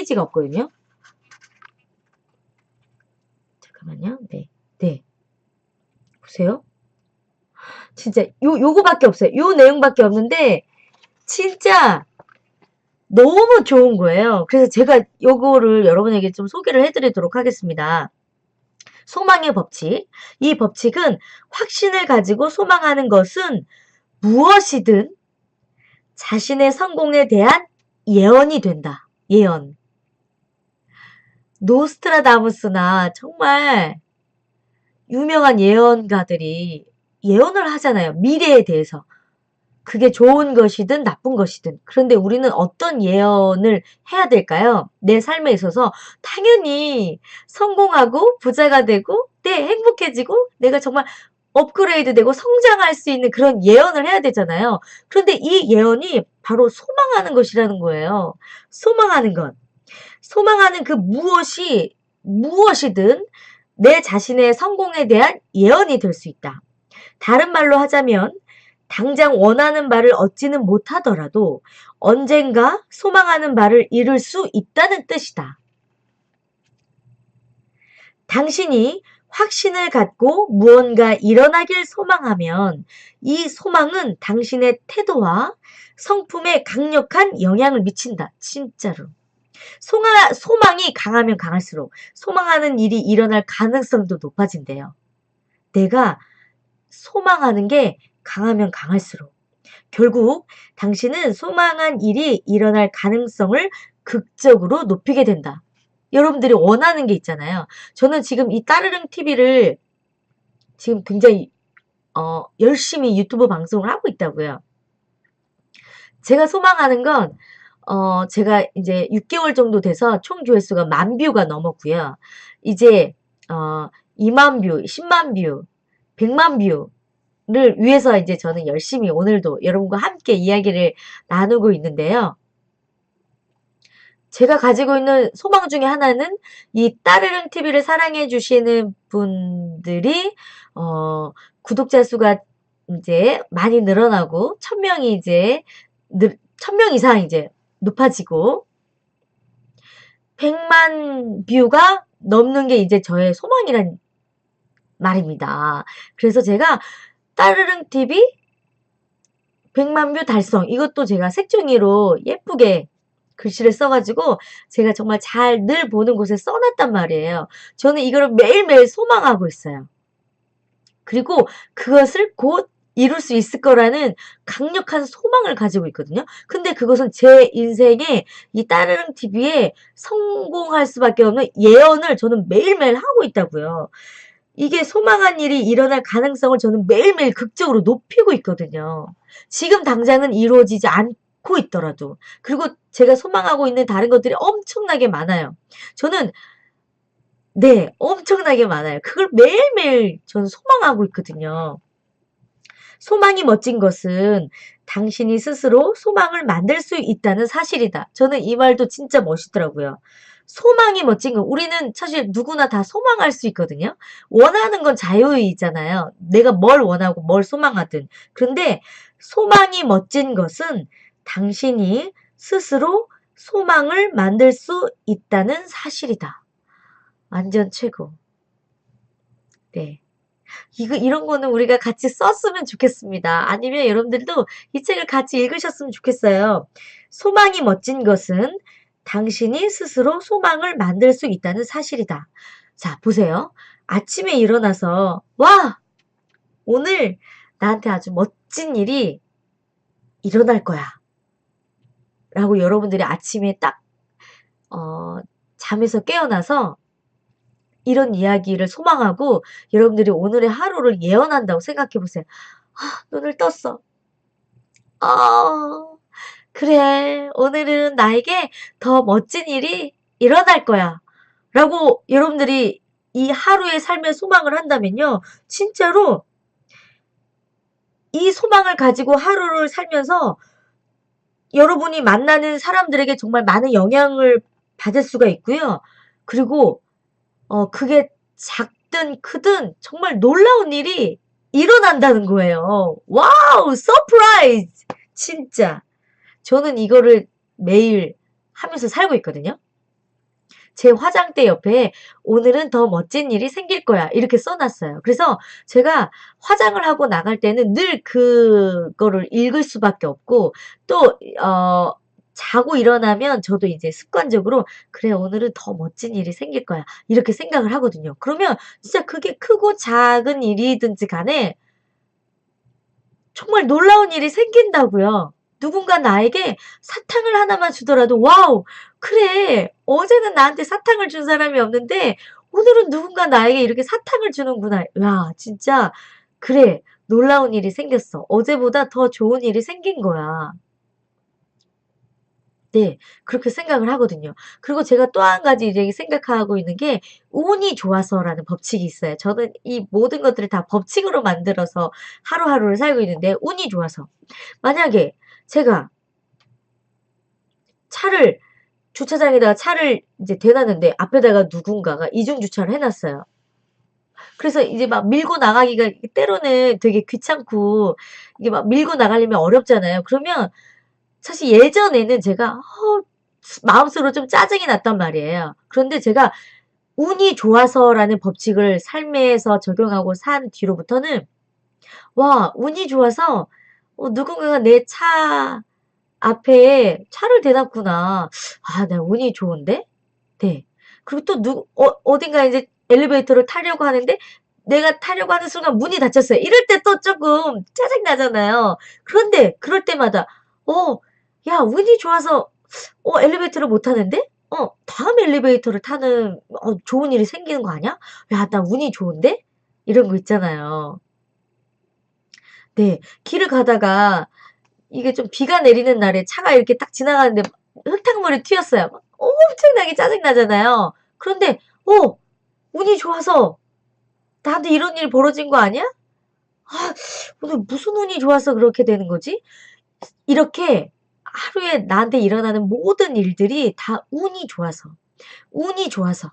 페이지가 없거든요. 잠깐만요. 네. 네. 보세요. 진짜 요거밖에 없어요. 요 내용밖에 없는데 진짜 너무 좋은 거예요. 그래서 제가 요거를 여러분에게 좀 소개를 해드리도록 하겠습니다. 소망의 법칙. 이 법칙은 확신을 가지고 소망하는 것은 무엇이든 자신의 성공에 대한 예언이 된다. 예언. 노스트라다무스나 정말 유명한 예언가들이 예언을 하잖아요. 미래에 대해서. 그게 좋은 것이든 나쁜 것이든. 그런데 우리는 어떤 예언을 해야 될까요? 내 삶에 있어서 당연히 성공하고 부자가 되고 행복해지고 내가 정말 업그레이드 되고 성장할 수 있는 그런 예언을 해야 되잖아요. 그런데 이 예언이 바로 소망하는 것이라는 거예요. 소망하는 것. 소망하는 그 무엇이든 내 자신의 성공에 대한 예언이 될 수 있다. 다른 말로 하자면 당장 원하는 바를 얻지는 못하더라도 언젠가 소망하는 바를 이룰 수 있다는 뜻이다. 당신이 확신을 갖고 무언가 일어나길 소망하면 이 소망은 당신의 태도와 성품에 강력한 영향을 미친다. 진짜로. 소망이 강하면 강할수록 소망하는 일이 일어날 가능성도 높아진대요. 내가 소망하는 게 강하면 강할수록 결국 당신은 소망한 일이 일어날 가능성을 극적으로 높이게 된다. 여러분들이 원하는 게 있잖아요. 저는 지금 이 따르릉 TV를 지금 굉장히 열심히 유튜브 방송을 하고 있다고요. 제가 소망하는 건 제가 이제 6개월 정도 돼서 총 조회수가 10,000뷰가 넘었고요. 이제 2만 뷰, 10만 뷰, 100만 뷰를 위해서 이제 저는 열심히 오늘도 여러분과 함께 이야기를 나누고 있는데요. 제가 가지고 있는 소망 중에 하나는 이 따르릉 TV를 사랑해 주시는 분들이 구독자 수가 이제 많이 늘어나고 1,000명이 이제 1,000명 이상 이제 높아지고 100만 뷰가 넘는 게 이제 저의 소망이란 말입니다. 그래서 제가 따르릉 TV 100만 뷰 달성, 이것도 제가 색종이로 예쁘게 글씨를 써가지고 제가 정말 잘 늘 보는 곳에 써놨단 말이에요. 저는 이거를 매일매일 소망하고 있어요. 그리고 그것을 곧 이룰 수 있을 거라는 강력한 소망을 가지고 있거든요. 근데 그것은 제 인생에 이 따르릉 TV에 성공할 수밖에 없는 예언을 저는 매일매일 하고 있다고요. 이게 소망한 일이 일어날 가능성을 저는 매일매일 극적으로 높이고 있거든요. 지금 당장은 이루어지지 않고 있더라도. 그리고 제가 소망하고 있는 다른 것들이 엄청나게 많아요. 저는 네, 엄청나게 많아요. 그걸 매일매일 저는 소망하고 있거든요. 소망이 멋진 것은 당신이 스스로 소망을 만들 수 있다는 사실이다. 저는 이 말도 진짜 멋있더라고요. 소망이 멋진 거. 우리는 사실 누구나 다 소망할 수 있거든요. 원하는 건 자유이잖아요. 내가 뭘 원하고 뭘 소망하든. 그런데 소망이 멋진 것은 당신이 스스로 소망을 만들 수 있다는 사실이다. 완전 최고. 네. 이런 거는 우리가 같이 썼으면 좋겠습니다. 아니면 여러분들도 이 책을 같이 읽으셨으면 좋겠어요. 소망이 멋진 것은 당신이 스스로 소망을 만들 수 있다는 사실이다. 자, 보세요. 아침에 일어나서 와! 오늘 나한테 아주 멋진 일이 일어날 거야. 라고 여러분들이 아침에 딱 잠에서 깨어나서 이런 이야기를 소망하고 여러분들이 오늘의 하루를 예언한다고 생각해 보세요. 아, 눈을 떴어. 그래. 오늘은 나에게 더 멋진 일이 일어날 거야. 라고 여러분들이 이 하루의 삶의 소망을 한다면요. 진짜로 이 소망을 가지고 하루를 살면서 여러분이 만나는 사람들에게 정말 많은 영향을 받을 수가 있고요. 그리고 그게 작든 크든 정말 놀라운 일이 일어난다는 거예요. 와우! 서프라이즈! 진짜. 저는 이거를 매일 하면서 살고 있거든요. 제 화장대 옆에 오늘은 더 멋진 일이 생길 거야. 이렇게 써놨어요. 그래서 제가 화장을 하고 나갈 때는 늘 그거를 읽을 수밖에 없고, 또, 자고 일어나면 저도 이제 습관적으로, 그래, 오늘은 더 멋진 일이 생길 거야. 이렇게 생각을 하거든요. 그러면 진짜 그게 크고 작은 일이든지 간에 정말 놀라운 일이 생긴다고요. 누군가 나에게 사탕을 하나만 주더라도 와우, 그래, 어제는 나한테 사탕을 준 사람이 없는데 오늘은 누군가 나에게 이렇게 사탕을 주는구나. 야, 진짜 그래, 놀라운 일이 생겼어. 어제보다 더 좋은 일이 생긴 거야. 네, 그렇게 생각을 하거든요. 그리고 제가 또 한 가지 이제 생각하고 있는 게 운이 좋아서라는 법칙이 있어요. 저는 이 모든 것들을 다 법칙으로 만들어서 하루하루를 살고 있는데, 운이 좋아서. 만약에 제가 차를 주차장에다가 차를 이제 대놨는데 앞에다가 누군가가 이중 주차를 해놨어요. 그래서 이제 막 밀고 나가기가 때로는 되게 귀찮고 이게 막 밀고 나가려면 어렵잖아요. 그러면 사실 예전에는 제가 마음속으로 좀 짜증이 났단 말이에요. 그런데 제가 운이 좋아서라는 법칙을 삶에서 적용하고 산 뒤로부터는 와, 운이 좋아서 누군가가 내 차 앞에 차를 대놨구나. 아, 나 운이 좋은데? 네. 그리고 또 어딘가 이제 엘리베이터를 타려고 하는데 내가 타려고 하는 순간 문이 닫혔어요. 이럴 때 또 조금 짜증나잖아요. 그런데 그럴 때마다 어, 야, 운이 좋아서 엘리베이터를 못 타는데? 다음 엘리베이터를 타는 좋은 일이 생기는 거 아니야? 야, 나 운이 좋은데? 이런 거 있잖아요. 네. 길을 가다가 이게 좀 비가 내리는 날에 차가 이렇게 딱 지나가는데 흙탕물이 튀었어요. 엄청나게 짜증나잖아요. 그런데 운이 좋아서 나한테 이런 일 벌어진 거 아니야? 아, 오늘 무슨 운이 좋아서 그렇게 되는 거지? 이렇게 하루에 나한테 일어나는 모든 일들이 다 운이 좋아서, 운이 좋아서,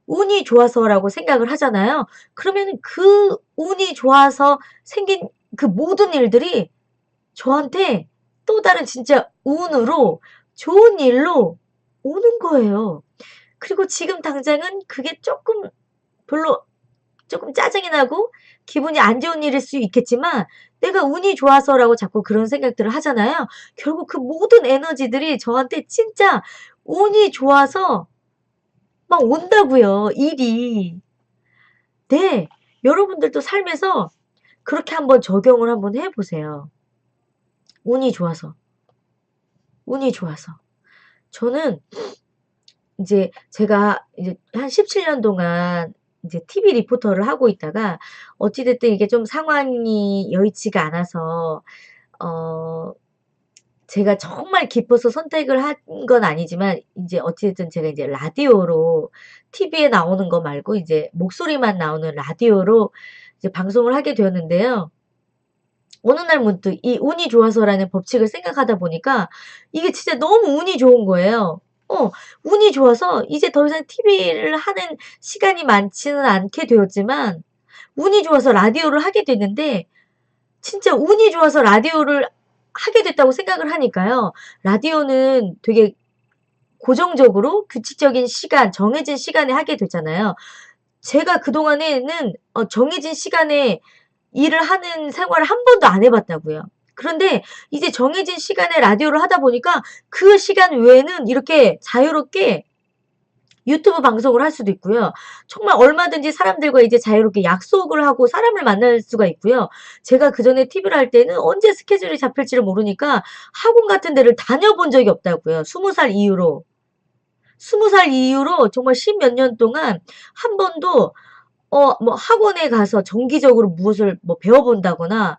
운이 좋아서라고 생각을 하잖아요. 그러면 그 운이 좋아서 생긴 그 모든 일들이 저한테 또 다른 진짜 운으로 좋은 일로 오는 거예요. 그리고 지금 당장은 그게 별로 조금 짜증이 나고 기분이 안 좋은 일일 수 있겠지만 내가 운이 좋아서라고 자꾸 그런 생각들을 하잖아요. 결국 그 모든 에너지들이 저한테 진짜 운이 좋아서 막 온다고요, 일이. 네, 여러분들도 삶에서 그렇게 한번 적용을 한번 해보세요. 운이 좋아서. 운이 좋아서. 저는 이제 제가 이제 한 17년 동안 이제 TV 리포터를 하고 있다가 어찌됐든 이게 좀 상황이 여의치가 않아서 어 제가 정말 기뻐서 선택을 한 건 아니지만 이제 어찌됐든 제가 이제 라디오로 TV에 나오는 거 말고 이제 목소리만 나오는 라디오로 이제 방송을 하게 되었는데요. 어느 날 문득 이 운이 좋아서라는 법칙을 생각하다 보니까 이게 진짜 너무 운이 좋은 거예요. 운이 좋아서 이제 더 이상 TV를 하는 시간이 많지는 않게 되었지만 운이 좋아서 라디오를 하게 됐는데 진짜 운이 좋아서 라디오를 하게 됐다고 생각을 하니까요. 라디오는 되게 고정적으로 규칙적인 시간, 정해진 시간에 하게 되잖아요. 제가 그동안에는 정해진 시간에 일을 하는 생활을 한 번도 안 해봤다고요. 그런데 이제 정해진 시간에 라디오를 하다 보니까 그 시간 외에는 이렇게 자유롭게 유튜브 방송을 할 수도 있고요. 정말 얼마든지 사람들과 이제 자유롭게 약속을 하고 사람을 만날 수가 있고요. 제가 그전에 TV를 할 때는 언제 스케줄이 잡힐지를 모르니까 학원 같은 데를 다녀본 적이 없다고요. 20살 이후로. 20살 이후로 정말 십몇 년 동안 한 번도 뭐 학원에 가서 정기적으로 무엇을 뭐 배워본다거나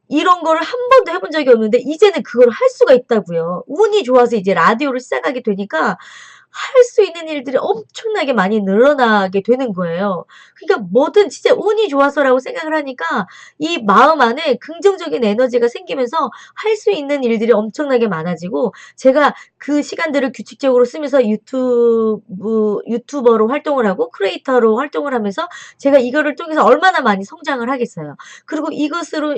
이런 거를 한 번도 해본 적이 없는데 이제는 그걸 할 수가 있다고요. 운이 좋아서 이제 라디오를 시작하게 되니까 할 수 있는 일들이 엄청나게 많이 늘어나게 되는 거예요. 그러니까 뭐든 진짜 운이 좋아서라고 생각을 하니까 이 마음 안에 긍정적인 에너지가 생기면서 할 수 있는 일들이 엄청나게 많아지고 제가 그 시간들을 규칙적으로 쓰면서 유튜버로 활동을 하고 크리에이터로 활동을 하면서 제가 이거를 통해서 얼마나 많이 성장을 하겠어요. 그리고 이것으로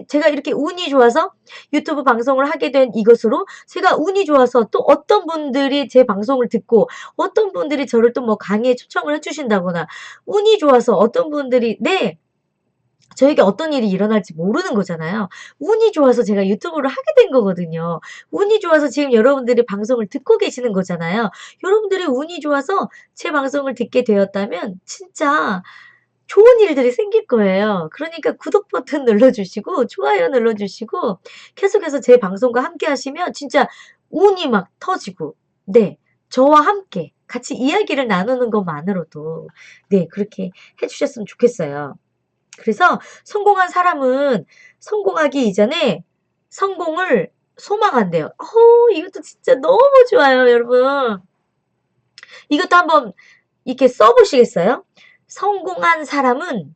제가 이렇게 운이 좋아서 유튜브 방송을 하게 된 이것으로 제가 운이 좋아서 또 어떤 분들이 제 방송을 듣게 있고, 어떤 분들이 저를 또 뭐 강의에 초청을 해주신다거나, 운이 좋아서 어떤 분들이, 네, 저에게 어떤 일이 일어날지 모르는 거잖아요. 운이 좋아서 제가 유튜브를 하게 된 거거든요. 운이 좋아서 지금 여러분들이 방송을 듣고 계시는 거잖아요. 여러분들이 운이 좋아서 제 방송을 듣게 되었다면 진짜 좋은 일들이 생길 거예요. 그러니까 구독 버튼 눌러주시고 좋아요 눌러주시고 계속해서 제 방송과 함께 하시면 진짜 운이 막 터지고, 네, 저와 함께 같이 이야기를 나누는 것만으로도, 네, 그렇게 해주셨으면 좋겠어요. 그래서 성공한 사람은 성공하기 이전에 성공을 소망한대요. 이것도 진짜 너무 좋아요, 여러분. 이것도 한번 이렇게 써보시겠어요? 성공한 사람은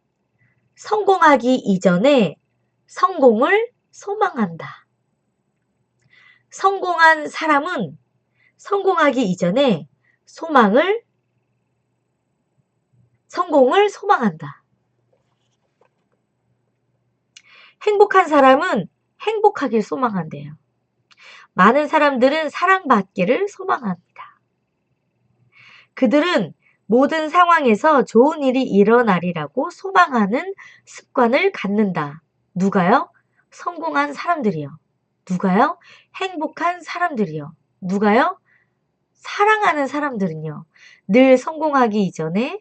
성공하기 이전에 성공을 소망한다. 성공한 사람은 성공하기 이전에 성공을 소망한다. 행복한 사람은 행복하길 소망한대요. 많은 사람들은 사랑받기를 소망합니다. 그들은 모든 상황에서 좋은 일이 일어나리라고 소망하는 습관을 갖는다. 누가요? 성공한 사람들이요. 누가요? 행복한 사람들이요. 누가요? 사랑하는 사람들은요. 늘 성공하기 이전에,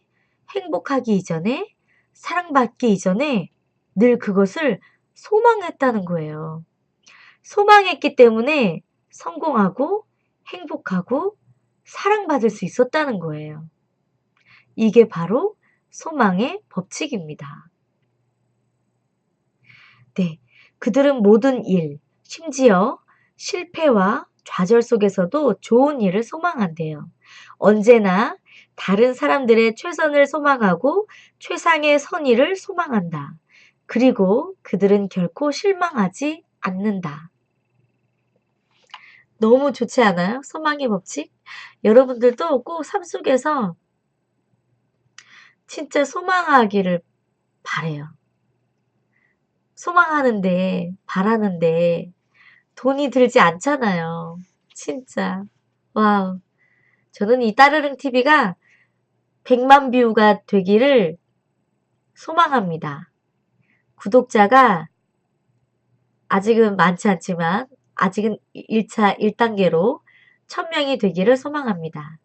행복하기 이전에, 사랑받기 이전에 늘 그것을 소망했다는 거예요. 소망했기 때문에 성공하고 행복하고 사랑받을 수 있었다는 거예요. 이게 바로 소망의 법칙입니다. 네, 그들은 모든 일, 심지어 실패와 좌절 속에서도 좋은 일을 소망한대요. 언제나 다른 사람들의 최선을 소망하고 최상의 선의를 소망한다. 그리고 그들은 결코 실망하지 않는다. 너무 좋지 않아요? 소망의 법칙? 여러분들도 꼭 삶 속에서 진짜 소망하기를 바래요. 소망하는데, 바라는데 돈이 들지 않잖아요. 진짜. 와우. 저는 이 따르릉 TV가 100만 뷰가 되기를 소망합니다. 구독자가 아직은 많지 않지만 아직은 1차 1단계로 1000명이 되기를 소망합니다.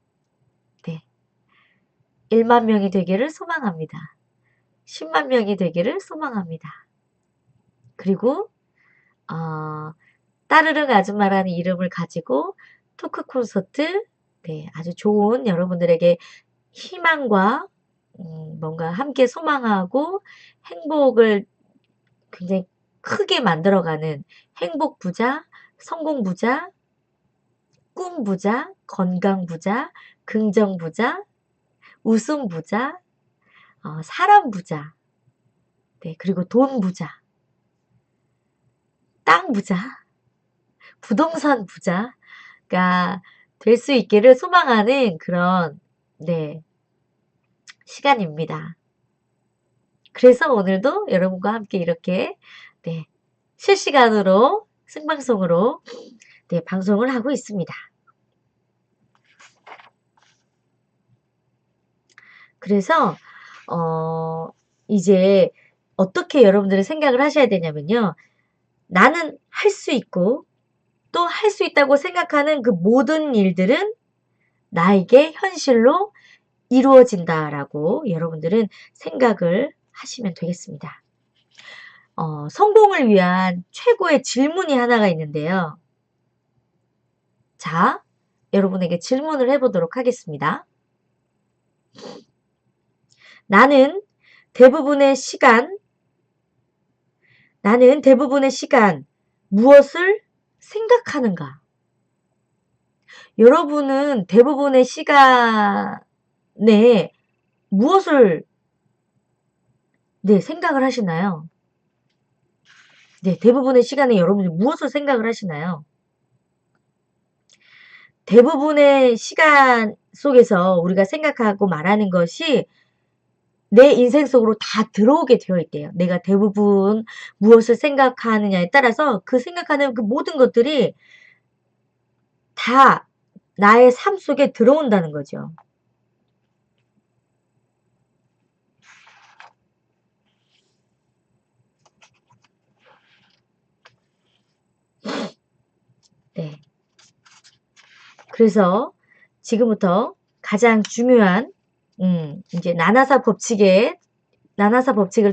네. 1만 명이 되기를 소망합니다. 10만 명이 되기를 소망합니다. 그리고 따르릉 아줌마라는 이름을 가지고 토크 콘서트, 네, 아주 좋은 여러분들에게 희망과 뭔가 함께 소망하고 행복을 굉장히 크게 만들어가는 행복부자, 성공부자, 꿈부자, 건강부자, 긍정부자, 웃음부자, 사람부자, 네, 그리고 돈부자, 땅부자, 부동산 부자가 될 수 있기를 소망하는 그런, 네, 시간입니다. 그래서 오늘도 여러분과 함께 이렇게, 네, 실시간으로 생방송으로, 네, 방송을 하고 있습니다. 그래서 이제 어떻게 여러분들이 생각을 하셔야 되냐면요. 나는 할 수 있고 또 할 수 있다고 생각하는 그 모든 일들은 나에게 현실로 이루어진다라고 여러분들은 생각을 하시면 되겠습니다. 성공을 위한 최고의 질문이 하나가 있는데요. 자, 여러분에게 질문을 해보도록 하겠습니다. 나는 대부분의 시간 무엇을 생각하는가? 여러분은 대부분의 시간에 무엇을 생각을 하시나요? 네, 대부분의 시간에 여러분이 무엇을 생각을 하시나요? 대부분의 시간 속에서 우리가 생각하고 말하는 것이 내 인생 속으로 다 들어오게 되어 있대요. 내가 대부분 무엇을 생각하느냐에 따라서 그 생각하는 그 모든 것들이 다 나의 삶 속에 들어온다는 거죠. 네. 그래서 지금부터 가장 중요한 이제 나나사 법칙을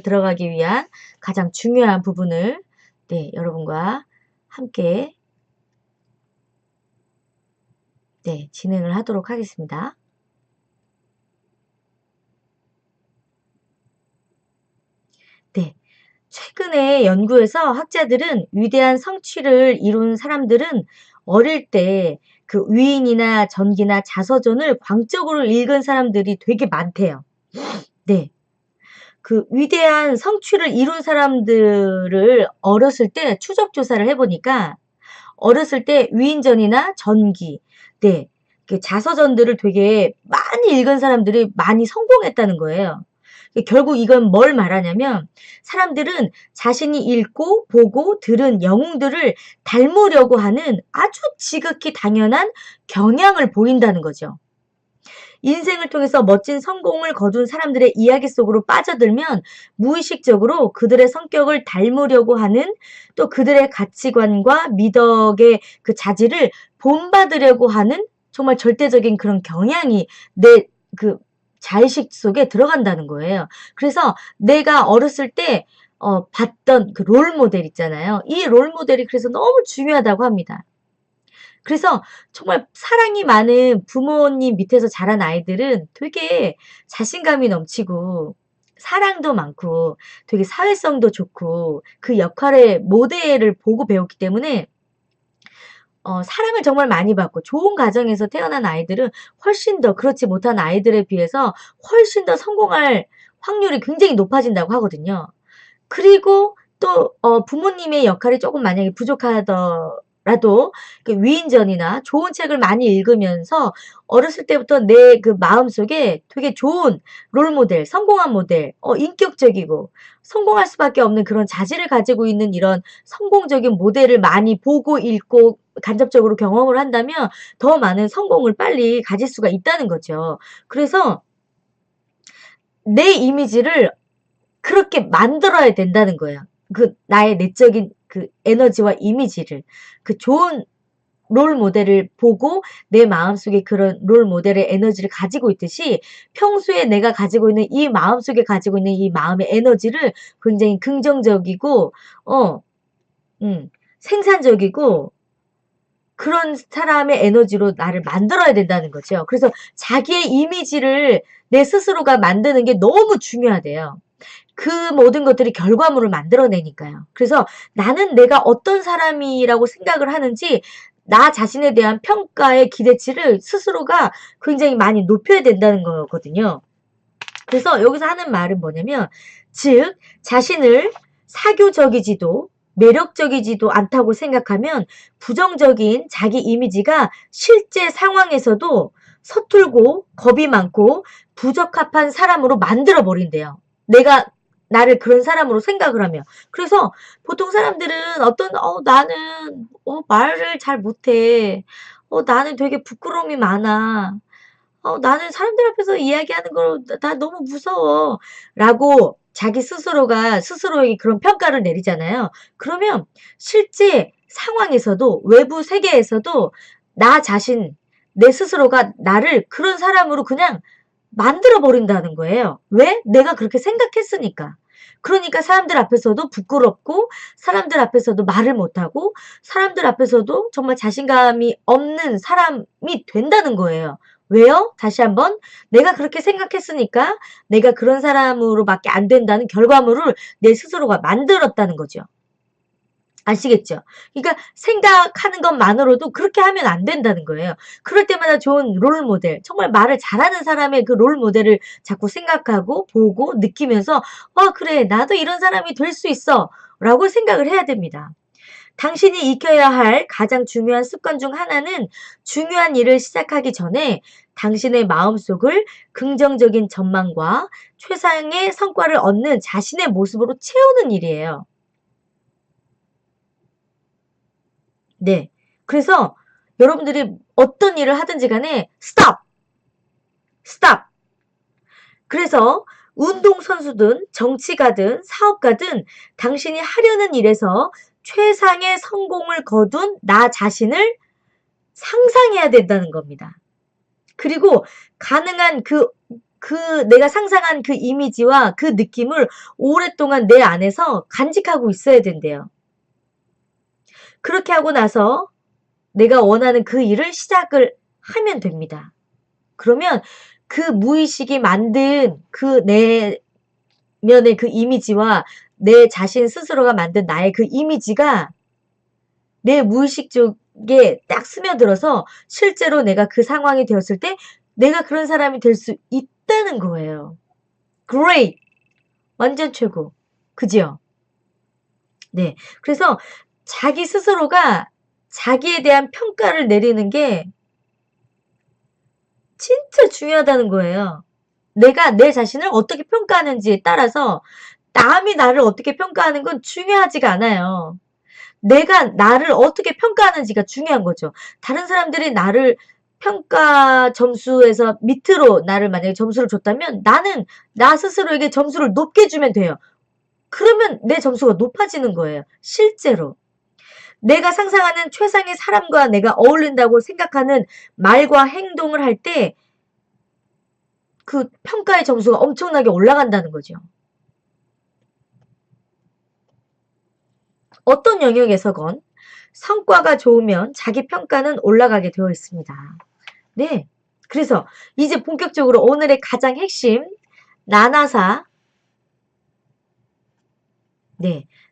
들어가기 위한 가장 중요한 부분을 네, 여러분과 함께 네, 진행을 하도록 하겠습니다. 네. 최근에 연구에서 학자들은 위대한 성취를 이룬 사람들은 어릴 때 그 위인이나 전기나 자서전을 광적으로 읽은 사람들이 되게 많대요. 네. 그 위대한 성취를 이룬 사람들을 어렸을 때 추적 조사를 해보니까 어렸을 때 위인전이나 전기, 네, 그 자서전들을 되게 많이 읽은 사람들이 많이 성공했다는 거예요. 결국 이건 뭘 말하냐면 사람들은 자신이 읽고 보고 들은 영웅들을 닮으려고 하는 아주 지극히 당연한 경향을 보인다는 거죠. 인생을 통해서 멋진 성공을 거둔 사람들의 이야기 속으로 빠져들면 무의식적으로 그들의 성격을 닮으려고 하는 또 그들의 가치관과 미덕의 그 자질을 본받으려고 하는 정말 절대적인 그런 경향이 내 그 자의식 속에 들어간다는 거예요. 그래서 내가 어렸을 때 봤던 그 롤 모델 있잖아요. 이 롤 모델이 그래서 너무 중요하다고 합니다. 그래서 정말 사랑이 많은 부모님 밑에서 자란 아이들은 되게 자신감이 넘치고 사랑도 많고 되게 사회성도 좋고 그 역할의 모델을 보고 배웠기 때문에 사랑을 정말 많이 받고 좋은 가정에서 태어난 아이들은 훨씬 더 그렇지 못한 아이들에 비해서 훨씬 더 성공할 확률이 굉장히 높아진다고 하거든요. 그리고 또 부모님의 역할이 조금 만약에 부족하더라도 그 위인전이나 좋은 책을 많이 읽으면서 어렸을 때부터 내 그 마음속에 되게 좋은 롤모델, 성공한 모델, 인격적이고 성공할 수밖에 없는 그런 자질을 가지고 있는 이런 성공적인 모델을 많이 보고 읽고 간접적으로 경험을 한다면 더 많은 성공을 빨리 가질 수가 있다는 거죠. 그래서 내 이미지를 그렇게 만들어야 된다는 거예요. 그 나의 내적인 그 에너지와 이미지를 그 좋은 롤 모델을 보고 내 마음속에 그런 롤 모델의 에너지를 가지고 있듯이 평소에 내가 가지고 있는 이 마음속에 가지고 있는 이 마음의 에너지를 굉장히 긍정적이고 생산적이고 그런 사람의 에너지로 나를 만들어야 된다는 거죠. 그래서 자기의 이미지를 내 스스로가 만드는 게 너무 중요하대요. 그 모든 것들이 결과물을 만들어내니까요. 그래서 나는 내가 어떤 사람이라고 생각을 하는지 나 자신에 대한 평가의 기대치를 스스로가 굉장히 많이 높여야 된다는 거거든요. 그래서 여기서 하는 말은 뭐냐면 즉 자신을 사교적이지도 매력적이지도 않다고 생각하면 부정적인 자기 이미지가 실제 상황에서도 서툴고 겁이 많고 부적합한 사람으로 만들어 버린대요. 내가 나를 그런 사람으로 생각을 하면. 그래서 보통 사람들은 나는 말을 잘 못해. 나는 되게 부끄러움이 많아. 나는 사람들 앞에서 이야기하는 걸 나 너무 무서워. 라고 자기 스스로가 스스로에게 그런 평가를 내리잖아요. 그러면 실제 상황에서도 외부 세계에서도 나 자신, 내 스스로가 나를 그런 사람으로 그냥 만들어 버린다는 거예요. 왜? 내가 그렇게 생각했으니까. 그러니까 사람들 앞에서도 부끄럽고 사람들 앞에서도 말을 못하고 사람들 앞에서도 정말 자신감이 없는 사람이 된다는 거예요. 왜요? 다시 한번 내가 그렇게 생각했으니까 내가 그런 사람으로밖에 안 된다는 결과물을 내 스스로가 만들었다는 거죠. 아시겠죠? 그러니까 생각하는 것만으로도 그렇게 하면 안 된다는 거예요. 그럴 때마다 좋은 롤 모델, 정말 말을 잘하는 사람의 그 롤 모델을 자꾸 생각하고 보고 느끼면서 그래 나도 이런 사람이 될 수 있어 라고 생각을 해야 됩니다. 당신이 익혀야 할 가장 중요한 습관 중 하나는 중요한 일을 시작하기 전에 당신의 마음속을 긍정적인 전망과 최상의 성과를 얻는 자신의 모습으로 채우는 일이에요. 네. 그래서 여러분들이 어떤 일을 하든지 간에 스탑! 스탑! 그래서 운동선수든 정치가든 사업가든 당신이 하려는 일에서 최상의 성공을 거둔 나 자신을 상상해야 된다는 겁니다. 그리고 가능한 내가 상상한 그 이미지와 그 느낌을 오랫동안 내 안에서 간직하고 있어야 된대요. 그렇게 하고 나서 내가 원하는 그 일을 시작을 하면 됩니다. 그러면 그 무의식이 만든 그 내면의 그 이미지와 내 자신 스스로가 만든 나의 그 이미지가 내 무의식 쪽에 딱 스며들어서 실제로 내가 그 상황이 되었을 때 내가 그런 사람이 될 수 있다는 거예요. Great! 완전 최고. 그죠? 네. 그래서 자기 스스로가 자기에 대한 평가를 내리는 게 진짜 중요하다는 거예요. 내가 내 자신을 어떻게 평가하는지에 따라서 남이 나를 어떻게 평가하는 건 중요하지가 않아요. 내가 나를 어떻게 평가하는지가 중요한 거죠. 다른 사람들이 나를 평가 점수에서 밑으로 나를 만약에 점수를 줬다면 나는 나 스스로에게 점수를 높게 주면 돼요. 그러면 내 점수가 높아지는 거예요. 실제로. 내가 상상하는 최상의 사람과 내가 어울린다고 생각하는 말과 행동을 할 때 그 평가의 점수가 엄청나게 올라간다는 거죠. 어떤 영역에서건 성과가 좋으면 자기 평가는 올라가게 되어 있습니다. 네. 그래서 이제 본격적으로 오늘의 가장 핵심 나나사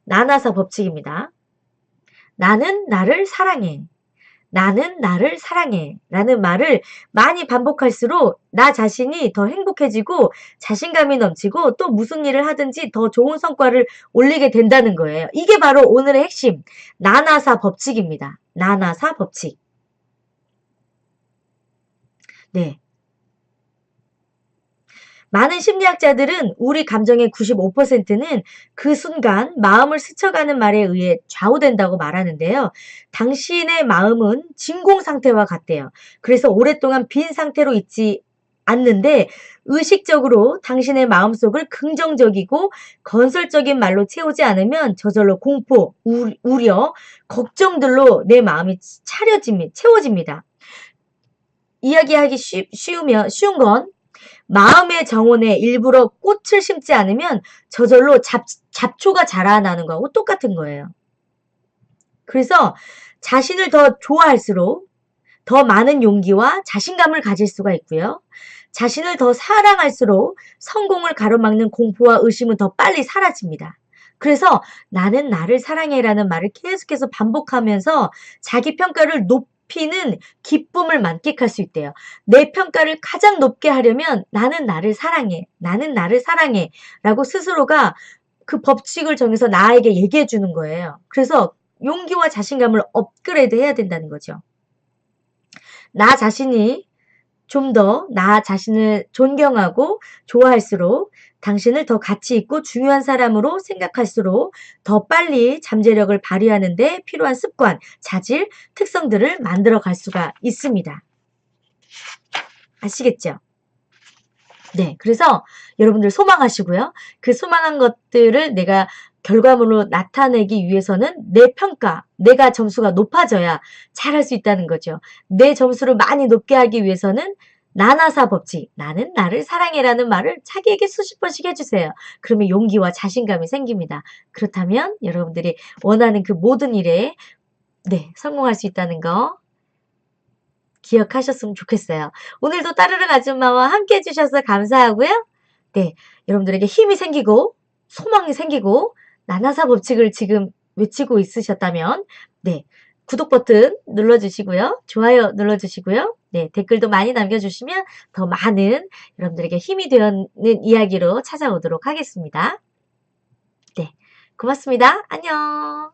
나나사 법칙입니다. 나는 나를 사랑해. 나는 나를 사랑해. 라는 말을 많이 반복할수록 나 자신이 더 행복해지고 자신감이 넘치고 또 무슨 일을 하든지 더 좋은 성과를 올리게 된다는 거예요. 이게 바로 오늘의 핵심 나나사 법칙입니다. 나나사 법칙. 네. 많은 심리학자들은 우리 감정의 95%는 그 순간 마음을 스쳐가는 말에 의해 좌우된다고 말하는데요. 당신의 마음은 진공 상태와 같대요. 그래서 오랫동안 빈 상태로 있지 않는데 의식적으로 당신의 마음속을 긍정적이고 건설적인 말로 채우지 않으면 저절로 공포, 우려, 걱정들로 내 마음이 채워집니다. 이야기하기 쉬운 건 마음의 정원에 일부러 꽃을 심지 않으면 저절로 잡초가 자라나는 거하고 똑같은 거예요. 그래서 자신을 더 좋아할수록 더 많은 용기와 자신감을 가질 수가 있고요. 자신을 더 사랑할수록 성공을 가로막는 공포와 의심은 더 빨리 사라집니다. 그래서 나는 나를 사랑해라는 말을 계속해서 반복하면서 자기 평가를 높이는 기쁨을 만끽할 수 있대요. 내 평가를 가장 높게 하려면 나는 나를 사랑해. 나는 나를 사랑해. 라고 스스로가 그 법칙을 정해서 나에게 얘기해 주는 거예요. 그래서 용기와 자신감을 업그레이드 해야 된다는 거죠. 나 자신이 좀 더 나 자신을 존경하고 좋아할수록 당신을 더 가치 있고 중요한 사람으로 생각할수록 더 빨리 잠재력을 발휘하는 데 필요한 습관, 자질, 특성들을 만들어 갈 수가 있습니다. 아시겠죠? 네. 그래서 여러분들 소망하시고요. 그 소망한 것들을 내가 결과물로 나타내기 위해서는 내 평가, 내가 점수가 높아져야 잘할 수 있다는 거죠. 내 점수를 많이 높게 하기 위해서는 나나사 법칙, 나는 나를 사랑해라는 말을 자기에게 수십 번씩 해주세요. 그러면 용기와 자신감이 생깁니다. 그렇다면 여러분들이 원하는 그 모든 일에 성공할 수 있다는 거 기억하셨으면 좋겠어요. 오늘도 따르릉 아줌마와 함께 해주셔서 감사하고요. 네, 여러분들에게 힘이 생기고 소망이 생기고 나나사 법칙을 지금 외치고 있으셨다면 구독 버튼 눌러주시고요. 좋아요 눌러주시고요. 댓글도 많이 남겨주시면 더 많은 여러분들에게 힘이 되는 이야기로 찾아오도록 하겠습니다. 고맙습니다. 안녕.